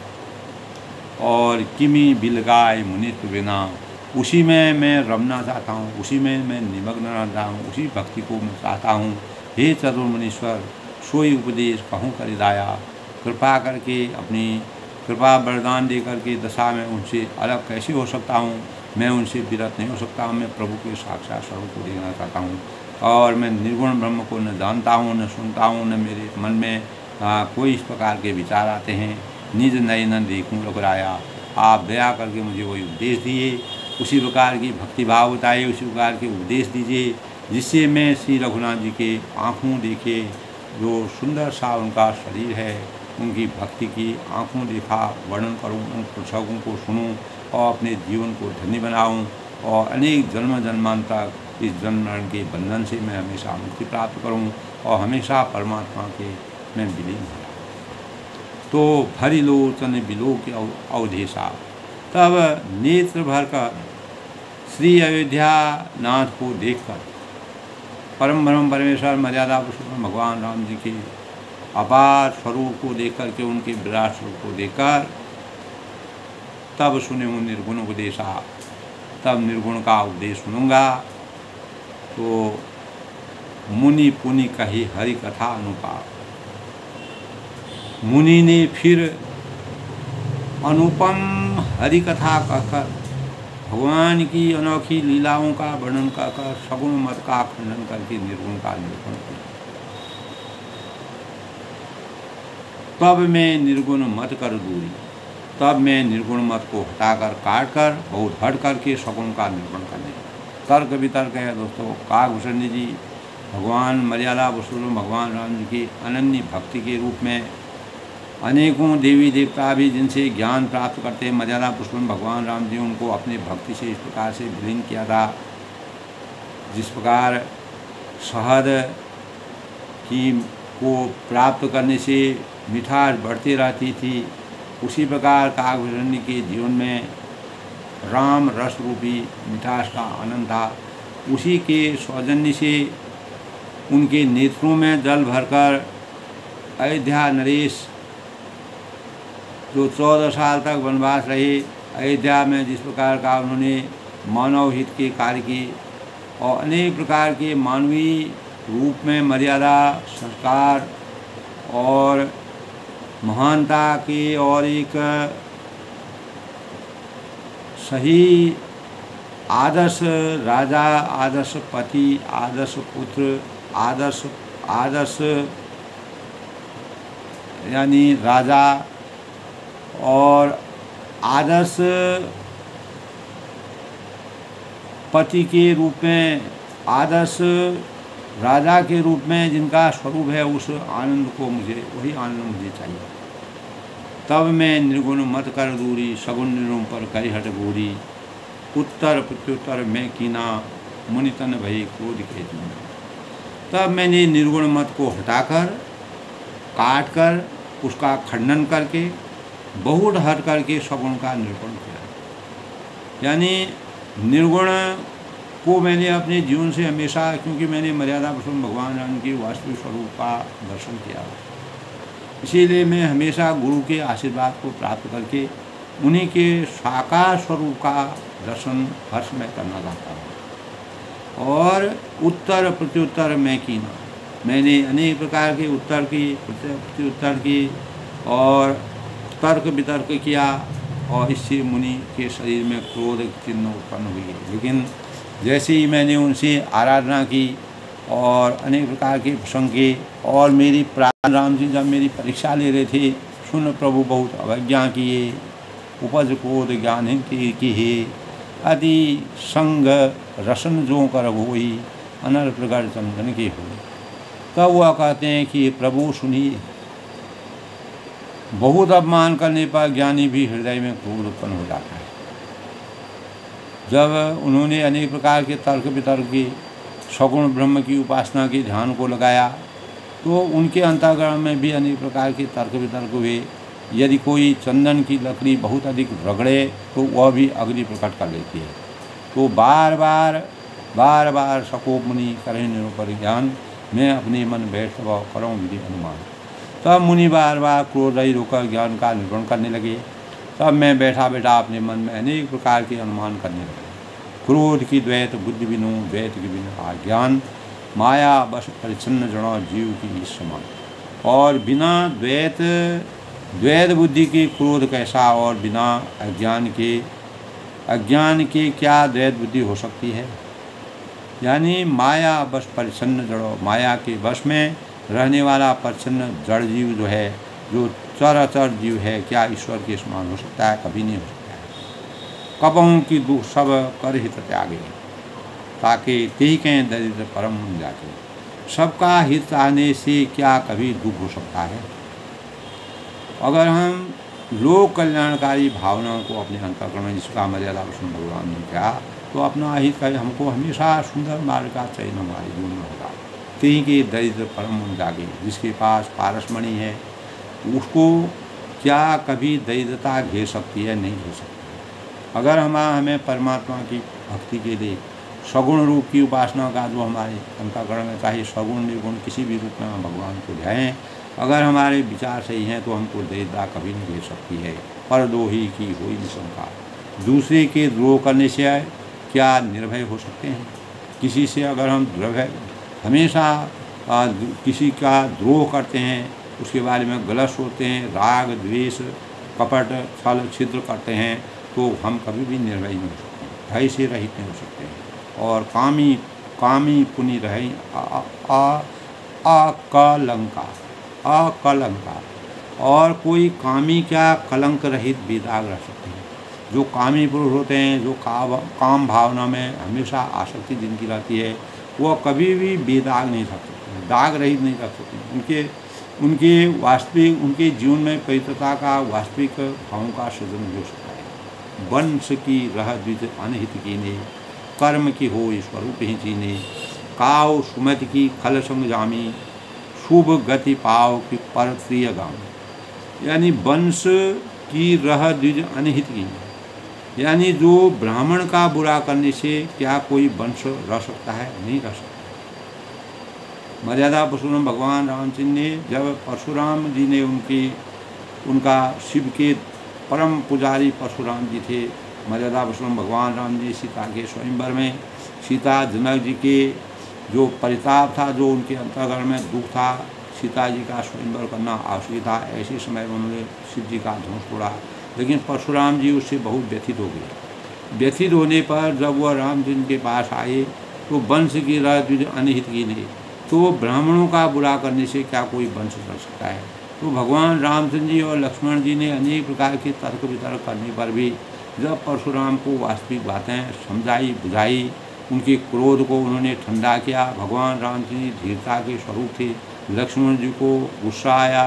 Speaker 1: और किमी बिलगाय मुनित्व बिना, उसी में मैं रमना चाहता हूँ, उसी में मैं निमग्न रहता हूँ, उसी भक्ति को मैं चाहता हूँ। हे चतुर्मुनीश्वर, सोई उपदेश कहूँ करिदाया, कृपा करके अपनी कृपा वरदान दे करके दशा में उनसे अलग कैसे हो सकता हूँ, मैं उनसे विरत नहीं हो सकता हूँ। मैं प्रभु के साक्षात स्वरूप को देखना चाहता हूँ और मैं निर्गुण ब्रह्म को न जानता हूँ, न सुनता हूँ, न मेरे मन में कोई इस प्रकार के विचार आते हैं। निज नए न देखूँ लुकराया, आप दया करके मुझे वही उपदेश दिए, उसी प्रकार की भक्ति भाव बताइए, उसी प्रकार के उपदेश दीजिए, जिससे मैं श्री रघुनाथ जी के आँखों देखे जो सुंदर सा उनका शरीर है, उनकी भक्ति की आँखों देखा वर्णन करूं, उन पुस्तकों को सुनूं और अपने जीवन को धन्य बनाऊं और अनेक जन्म जन्मांतर इस जन्म मरण के बंधन से मैं हमेशा मुक्ति प्राप्त करूं और हमेशा परमात्मा के मैं विलीन हो जाऊँ। तो भरी लोचन बिलो के अवधेशा, तब नेत्र भर कर श्री अयोध्या नाथ को देखकर परम ब्रह्म परमेश्वर मर्यादा पुरुषोत्तम भगवान राम जी के अपार स्वरूप को देख कर के, उनके विराट स्वरूप को देखकर तब सुने हूँ निर्गुण उपदेशा, तब निर्गुण का उपदेश सुनूंगा। तो मुनि पुनि कही हरि कथा अनुपा, मुनि ने फिर अनुपम हरि कथा कहकर भगवान की अनोखी लीलाओं का वर्णन कर सगुण मत का खंडन करके निर्गुण का निरूपण किया। तब मैं निर्गुण मत कर दूरी, तब मैं निर्गुण मत को हटाकर काट कर बहुत हट करके सगुण का निरूपण करने लगा। तर्क वितर्क है दोस्तों। काकभूषण जी भगवान मर्यादा पुरुषोत्तम भगवान राम जी की अनन्य भक्ति के रूप में अनेकों देवी देवता भी जिनसे ज्ञान प्राप्त करते हैं, मर्यादा पुरुषोत्तम भगवान राम जी उनको अपनी भक्ति से इस प्रकार से विलीन किया था। जिस प्रकार शहद की को प्राप्त करने से मिठास बढ़ती रहती थी, उसी प्रकार काकभूषण के जीवन में राम रस रूपी मिठास का आनंद था। उसी के सौजन्य से उनके नेत्रों में जल भरकर अयोध्या नरेश जो 14 साल तक वनवास रहे अयोध्या में, जिस प्रकार का उन्होंने मानव हित के कार्य किए और अनेक प्रकार के मानवीय रूप में मर्यादा, संस्कार और महानता के और एक सही आदर्श राजा, आदर्श पति, आदर्श पुत्र, आदर्श यानी राजा और आदर्श पति के रूप में, आदर्श राजा के रूप में जिनका स्वरूप है, उस आनंद को मुझे, वही आनंद मुझे चाहिए। तब मैं निर्गुण मत कर दूरी, सगुण निर्गुण पर करी हट गोरी, उत्तर प्रत्युत्तर मैं कीना, मुनितन भई क्रोध के जीना। तब मैंने निर्गुण मत को हटाकर, काट कर, उसका खंडन करके, बहुत हट करके सगुण का निरूपण किया। यानी निर्गुण को मैंने अपने जीवन से हमेशा, क्योंकि मैंने मर्यादा पुरुषोत्तम भगवान राम की वास्तविक स्वरूप का दर्शन किया, इसीलिए मैं हमेशा गुरु के आशीर्वाद को प्राप्त करके उन्हीं के साकार स्वरूप का दर्शन हर्ष में करना चाहता हूँ। और उत्तर प्रत्युत्तर मैं कीना, मैंने अनेक प्रकार के उत्तर की, प्रत्युत्तर की और तर्क वितर्क किया और इससे मुनि के शरीर में क्रोध चिन्ह उत्पन्न हुई। लेकिन जैसे ही मैंने उनसे आराधना की और अनेक प्रकार के प्रसंग किए और मेरी प्राण राम जी जब मेरी परीक्षा ले रहे थे, सुन प्रभु बहुत अवज्ञा किए, उपज क्रोध ज्ञान की हे, अति संग रसन जो कर होई, अनर प्रगढ़ चंदन के हो। तब वह कहते हैं कि प्रभु सुनिए, बहुत अपमान करने पर ज्ञानी भी हृदय में क्रोध उत्पन्न हो जाता है। जब उन्होंने अनेक प्रकार के तर्क वितर्क की, सगुण ब्रह्म की उपासना के ध्यान को लगाया, तो उनके अंतःकरण में भी अनेक प्रकार के तर्क वितर्क हुए। यदि कोई चंदन की लकड़ी बहुत अधिक रगड़े तो वह भी अग्नि प्रकट कर लेती है। तो बार बार सकोप मुनि करें निरूपर ज्ञान, मैं अपने मन बैठ स्वभाव करूँ विधि अनुमान। तब मुनि बार बार क्रोध रहित होकर ज्ञान का निरूपण करने लगे। तब मैं बैठा अपने मन में अनेक प्रकार के अनुमान करने लगा। क्रोध की द्वैत बुद्धि बिनु, द्वैत के बिना अज्ञान, माया बस परिच्छन्न जड़ों जीव की इस समान। और बिना द्वैत बुद्धि के क्रोध कैसा, और बिना अज्ञान के क्या द्वैत बुद्धि हो सकती है। यानी माया बस परिच्छन्न जड़ों, माया के वश में रहने वाला परिच्छन्न जड़ जीव जो है, जो चराचर जीव है, क्या ईश्वर के समान हो सकता है? कभी नहीं हो सकता है। कबहूँ की दुख सब कर हित त्यागे, ताकि ते कहें दरिद्र परम जाके। सबका हित चाहने से क्या कभी दुख हो सकता है? अगर हम लोक कल्याणकारी भावनाओं को अपने अंतःकरण में, जिसका मर्यादा पुरुषोत्तम भगवान ने कहा, तो अपना हित का हमको हमेशा सुंदर मार्ग का चयन हमारे जीवन में होगा। कहीं के दरिद्र परम जागे, जिसके पास पारसमणि है, उसको क्या कभी दरिद्रता घेर सकती है? नहीं घेर सकती। अगर हमें परमात्मा की भक्ति के लिए सगुण रूप की उपासना का जो हमारे अंतःकरण में, चाहे सगुण निर्गुण किसी भी रूप में हम भगवान को ध्याएं, अगर हमारे विचार सही हैं तो हमको दरिद्रता कभी नहीं घेर सकती है। पर दोही की होई निशंका, दूसरे के द्रोह करने से क्या निर्भय हो सकते हैं? किसी से अगर हम हमेशा किसी का द्रोह करते हैं, उसके बारे में गलत सोचते हैं, राग द्वेष कपट छल छिद्र करते हैं, तो हम कभी भी निर्भय नहीं हो सकते, भय से रहित नहीं हो सकते हैं। और कामी पुनि रहे अकलंका, और कोई कामी क्या कलंक रहित बेदाग रह सकते हैं। जो कामी पुरुष होते हैं, जो काम भावना में हमेशा आसक्ति जिनकी रहती है, वो कभी भी बेदाग नहीं रह सकते, दाग रहित नहीं रह सकते। उनके जीवन में पवित्रता का वास्तविक भावों का सृजन हो सकता है। वंश की रह द्विज अनहित कीने, कर्म की हो स्वरूप ही चीने, काव सुमति की खल संग जामी, शुभ गति पाव की पर प्रिय गामी। यानी वंश की रह द्विज अनहित कीने, यानी जो ब्राह्मण का बुरा करने से क्या कोई वंश रह सकता है? नहीं रह सकता। मर्यादा पुरुषोत्तम भगवान रामचंद्र ने, जब परशुराम जी ने उनकी उनका शिव के परम पुजारी परशुराम जी थे। मर्यादा पुरुषोत्तम भगवान राम जी सीता के स्वयंवर में, सीता जनक जी के जो परिताप था, जो उनके अंतर्गण में दुख था, सीता जी का स्वयंवर करना आवश्यक था, ऐसे समय में उन्होंने शिव जी का धनुष तोड़ा। लेकिन परशुराम जी उससे बहुत व्यथित हो गए। व्यथित होने पर जब वह राम जी के पास आए तो वंश की रज अनहित की नहीं, तो ब्राह्मणों का बुरा करने से क्या कोई वंश कर सकता है। तो भगवान रामचंद्र जी और लक्ष्मण जी ने अनेक प्रकार के तर्क वितर्क करने पर भी जब परशुराम को वास्तविक बातें समझाई बुझाई, उनके क्रोध को उन्होंने ठंडा किया। भगवान रामचंद्र जी धीरता के स्वरूप थे। लक्ष्मण जी को गुस्सा आया,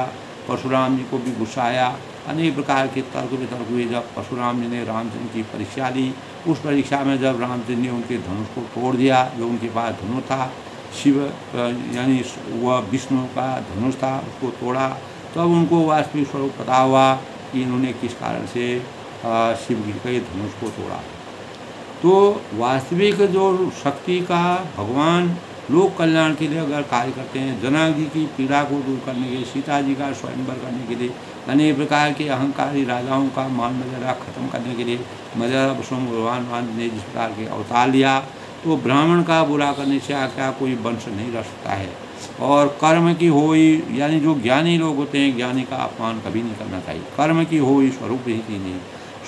Speaker 1: परशुराम जी को भी गुस्सा आया। अनेक प्रकार के तर्क वितर्क हुए। जब परशुराम जी ने रामचंद्र की परीक्षा ली, उस परीक्षा में जब रामचंद्र ने उनके धनुष को तोड़ दिया, जो उनके पास धनुष था, शिव यानी वह विष्णु का धनुष था, उसको तोड़ा, तब उनको वास्तविक स्वरूप पता हुआ कि इन्होंने किस कारण से शिव जी के धनुष को तोड़ा। तो वास्तविक जो शक्ति का भगवान लोक कल्याण के लिए अगर कार्य करते हैं, जनक जी की पीड़ा को दूर करने के लिए, सीता जी का स्वयंवर करने के लिए, अनेक प्रकार के अहंकारी राजाओं का मान मर्यादा खत्म करने के लिए मर्यादा पुरुषोत्तम भगवान राम ने जिस प्रकार के अवतार लिया, तो ब्राह्मण का बुरा करने से क्या कोई वंश नहीं रह सकता है। और कर्म की होई, यानी जो ज्ञानी लोग होते हैं, ज्ञानी का अपमान कभी नहीं करना चाहिए। कर्म की होई स्वरूप ही थी नहीं,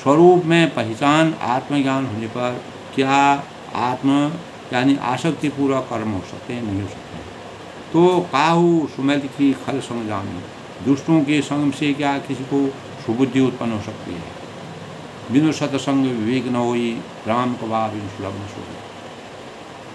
Speaker 1: स्वरूप में पहचान आत्मज्ञान होने पर क्या आत्म यानी आसक्तिपूर्वक कर्म हो सकते हैं, नहीं हो सकते हैं। तो काहू सुमेल की खल संग जामी, दुष्टों के संग से क्या किसी को सुबुद्धि उत्पन्न हो सकती है। बिनु सतसंग विवेक न होई, राम कबा बिनु सुलभ न सोई।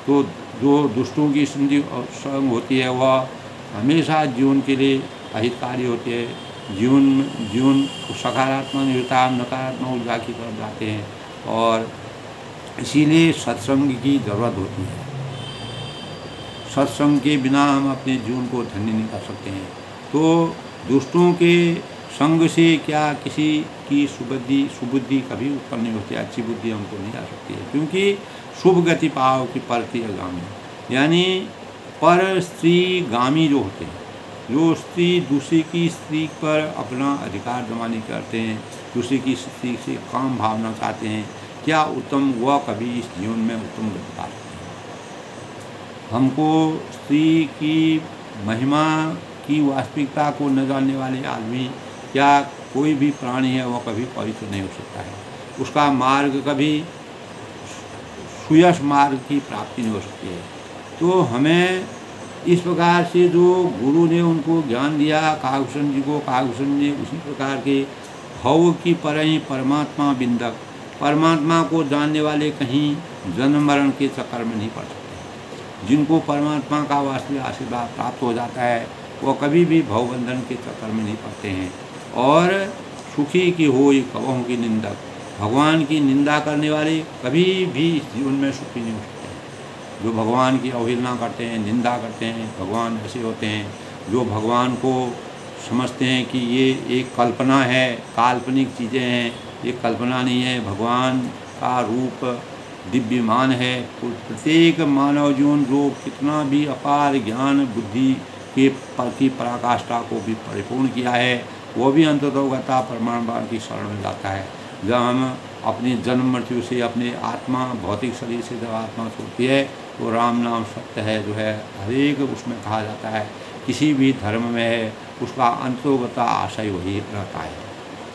Speaker 1: तो जो दुष्टों की संग होती है वह हमेशा जीवन के लिए अहितकारी होती है। जीवन सकारात्मक नहीं होता, नकारात्मक ऊर्जा की तरफ जाते हैं, और इसीलिए सत्संग की ज़रूरत होती है। सत्संग के बिना हम अपने जीवन को धन्य नहीं कर सकते हैं। तो दुष्टों के संग से क्या किसी की सुबुद्धि कभी उत्पन्न नहीं होती, अच्छी बुद्धि हमको नहीं आ सकती है, क्योंकि शुभ गति पाव की परती अगामी, यानी पर स्त्री गामी जो होते हैं, जो स्त्री दूसरी की स्त्री पर अपना अधिकार जमाने करते हैं, दूसरी की स्त्री से काम भावना चाहते हैं, क्या उत्तम वह कभी इस जीवन में उत्तम गति पा सकते हैं। हमको स्त्री की महिमा की वास्तविकता को न जानने वाले आदमी या कोई भी प्राणी है, वह कभी पवित्र नहीं हो सकता है। उसका मार्ग कभी सुयश मार्ग की प्राप्ति नहीं हो सकती है। तो हमें इस प्रकार से जो गुरु ने उनको ज्ञान दिया काकभूषण जी को, काकभूषण जी उसी प्रकार के भव की परई परमात्मा बिंदक, परमात्मा को जानने वाले कहीं जन्म मरण के चक्कर में नहीं पड़ सकते। जिनको परमात्मा का वास्तविक आशीर्वाद प्राप्त हो जाता है, वह कभी भी भवबंधन के चक्कर में नहीं पड़ते हैं। और सुखी की होई कबहू की निंदक, भगवान की निंदा करने वाले कभी भी इस जीवन में सुखी नहीं हो सकते। जो भगवान की अवहेलना करते हैं, निंदा करते हैं, भगवान ऐसे होते हैं जो भगवान को समझते हैं कि ये एक कल्पना है, काल्पनिक चीज़ें हैं, ये कल्पना नहीं है। भगवान का रूप दिव्यमान है। प्रत्येक मानव जीवन जो कितना भी अपार ज्ञान बुद्धि के प्रति पराकाष्ठा को भी परिपूर्ण किया है, वो भी अंततोगता परमाणुवाद की शरण में जाता है। जब हम अपनी जन्म मृत्यु से अपने आत्मा भौतिक शरीर से जब आत्मा छूटती है, तो राम नाम सत्य है जो है हर एक उसमें कहा जाता है। किसी भी धर्म में है, उसका अंतोगता आशय वही रहता है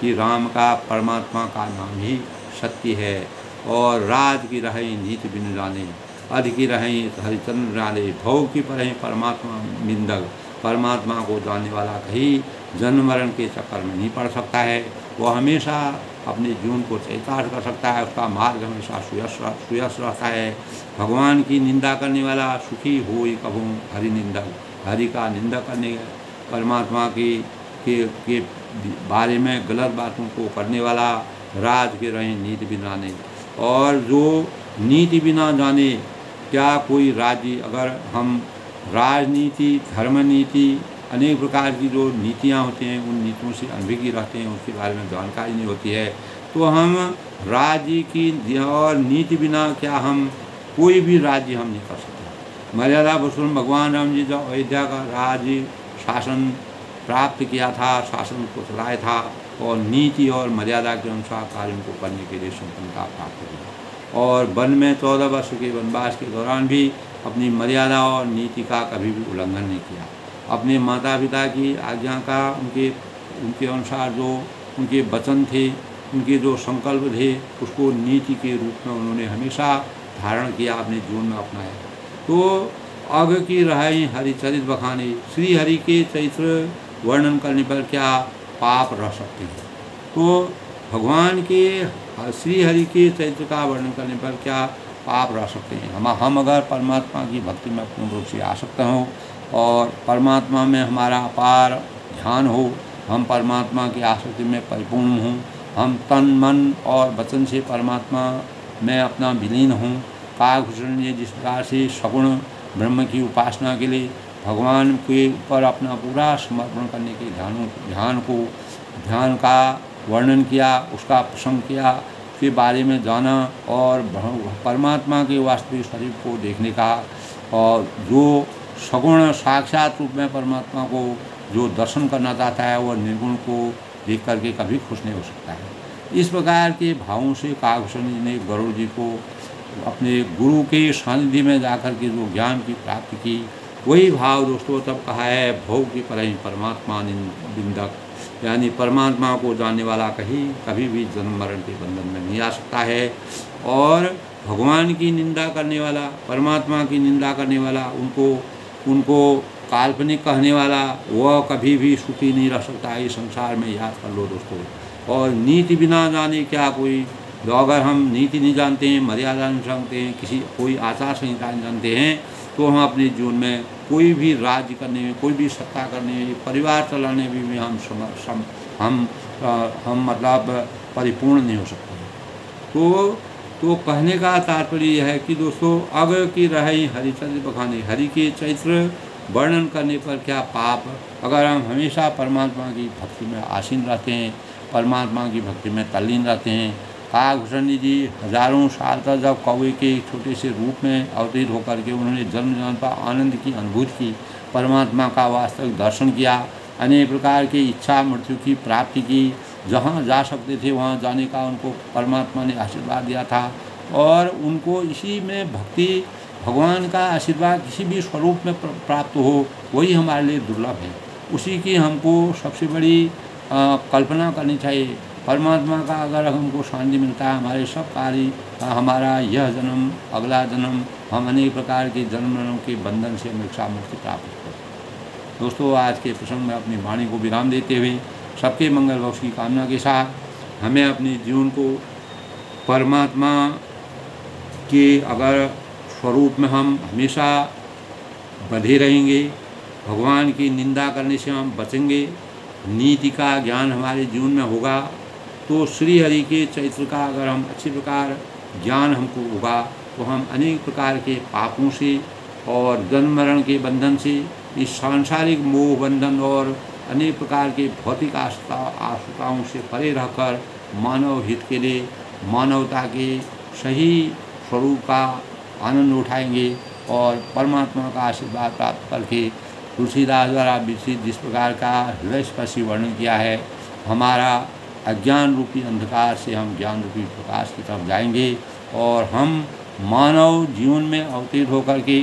Speaker 1: कि राम का परमात्मा का नाम ही सत्य है। और राज की रही नीति बिन जाने, अध की रही हरिचंद्र जाने, भोग की पर परमात्मा बिंदक, परमात्मा को जानने वाला कहीं जन्म मरण के चक्कर में नहीं पड़ सकता है। वो हमेशा अपने जीवन को चरितार्थ कर सकता है, उसका मार्ग हमेशा सुयश रहता है। भगवान की निंदा करने वाला सुखी होई कबहू हरि निंदक, हरि का निंदा करने परमात्मा के बारे में गलत बातों को करने वाला राज के रहे नीति बिना जाने। और जो नीति बिना जाने, क्या कोई राज्य, अगर हम राजनीति धर्म नीति अनेक प्रकार की जो नीतियाँ होती हैं, उन नीतियों से अनभिज्ञ रहते हैं, उसके बारे में जानकारी नहीं होती है, तो हम राज्य की और नीति बिना क्या हम कोई भी राज्य हम नहीं कर सकते। मर्यादा पुरुषोत्तम भगवान राम जी जब अयोध्या का राज्य शासन प्राप्त किया था, शासन को चलाया था और नीति और मर्यादा के अनुसार कार्यों को करने के लिए संपन्नता प्राप्त की। और वन में 14 वर्ष के वनवास के दौरान भी अपनी मर्यादा और नीति का कभी भी उल्लंघन नहीं किया। अपने माता पिता की आज्ञा का उनके अनुसार जो उनके वचन थे, उनके जो संकल्प थे, उसको नीति के रूप में उन्होंने हमेशा धारण किया, अपने जीवन में अपनाया। तो अग की रहाई हरिचरित बखाने, श्री हरि के चरित्र वर्णन करने पर क्या पाप रह सकते हैं। तो भगवान के श्री हरि के चरित्र का वर्णन करने पर क्या पाप रह सकते हैं। हम अगर परमात्मा की भक्ति में पूर्ण रूप से आसक्त हों और परमात्मा में हमारा अपार ध्यान हो, हम परमात्मा की आसक्ति में परिपूर्ण हों, हम तन मन और वचन से परमात्मा में अपना विलीन हों। काकभूषण ने जिस प्रकार से सगुण ब्रह्म की उपासना के लिए भगवान के ऊपर अपना पूरा समर्पण करने के ध्यान का वर्णन किया, उसका प्रसंग किया, उसके बारे में जाना और परमात्मा के वास्तविक शरीर को देखने का, और जो सगुण साक्षात रूप में परमात्मा को जो दर्शन करना चाहता है वह निर्गुण को देख करके कभी खुश नहीं हो सकता है। इस प्रकार के भावों से काकभूषण जी ने गरुड़ जी को अपने गुरु के सानिध्य में जाकर के जो ज्ञान की प्राप्ति की, वही भाव दोस्तों तब कहा है भोग की परही परमात्मा निंदक, यानी परमात्मा को जानने वाला कभी भी जन्म मरण के बंधन में नहीं आ सकता है। और भगवान की निंदा करने वाला, परमात्मा की निंदा करने वाला, उनको काल्पनिक कहने वाला, वह कभी भी सुखी नहीं रह सकता है। इस संसार में याद कर लो दोस्तों। और नीति बिना जाने क्या कोई, अगर हम नीति नहीं जानते हैं, मर्यादा नहीं जानते हैं, कोई आचार संहिता नहीं जानते हैं, तो हम अपने जीवन में कोई भी राज्य करने में, कोई भी सत्ता करने में, परिवार चलाने में भी हम मतलब परिपूर्ण नहीं हो सकते। तो कहने का तात्पर्य यह है कि दोस्तों अग की रही हरिचरित्र बखाने, हरि के चरित्र वर्णन करने पर क्या पाप, अगर हम हमेशा परमात्मा की भक्ति में आसीन रहते हैं, परमात्मा की भक्ति में तल्लीन रहते हैं। काकभूषण जी हजारों साल तक जब कौवे के एक छोटे से रूप में अवतरित होकर के उन्होंने जन्म जन्म पर आनंद की अनुभूति की, परमात्मा का वास्तविक दर्शन किया, अनेक प्रकार की इच्छा मृत्यु की प्राप्ति की, जहाँ जा सकते थे वहाँ जाने का उनको परमात्मा ने आशीर्वाद दिया था। और उनको इसी में भक्ति, भगवान का आशीर्वाद किसी भी स्वरूप में प्राप्त हो, वही हमारे लिए दुर्लभ है। उसी की हमको सबसे बड़ी कल्पना करनी चाहिए। परमात्मा का अगर हमको शांति मिलता है, हमारे सब कार्य, हमारा यह जन्म अगला जन्म, हम अनेक प्रकार के जन्म के बंधन से हमेशा मुक्ति प्राप्त करते हैं। दोस्तों आज के प्रसंग में अपनी वाणी को विराम देते हुए सबके मंगल भविष्य की कामना के साथ हमें अपने जीवन को परमात्मा के अगर स्वरूप में हम हमेशा बंधे रहेंगे, भगवान की निंदा करने से हम बचेंगे, नीति का ज्ञान हमारे जीवन में होगा, तो श्री हरि के चरित्र का अगर हम अच्छी प्रकार ज्ञान हमको होगा, तो हम अनेक प्रकार के पापों से और जन्म मरण के बंधन से, इस सांसारिक मोह बंधन और अनेक प्रकार के भौतिक आशुताओं से परे रहकर मानव हित के लिए, मानवता के सही स्वरूप का आनंद उठाएंगे और परमात्मा का आशीर्वाद प्राप्त करके तुलसीदास द्वारा विकसित जिस प्रकार का हृदय स्पर्शी वर्णन किया है, हमारा अज्ञान रूपी अंधकार से हम ज्ञान रूपी प्रकाश की तरफ जाएंगे और हम मानव जीवन में अवतीर्ण होकर के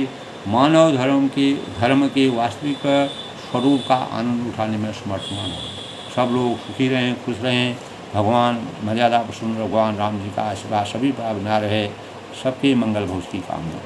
Speaker 1: मानव धर्म के वास्तविक स्वरूप का आनंद उठाने में समर्थमान हो। सब लोग सुखी रहें, खुश रहें। भगवान मर्यादा प्रसन्न भगवान राम जी का आशीर्वाद सभी पर बना रहे। सबके मंगल भविष्य की कामना।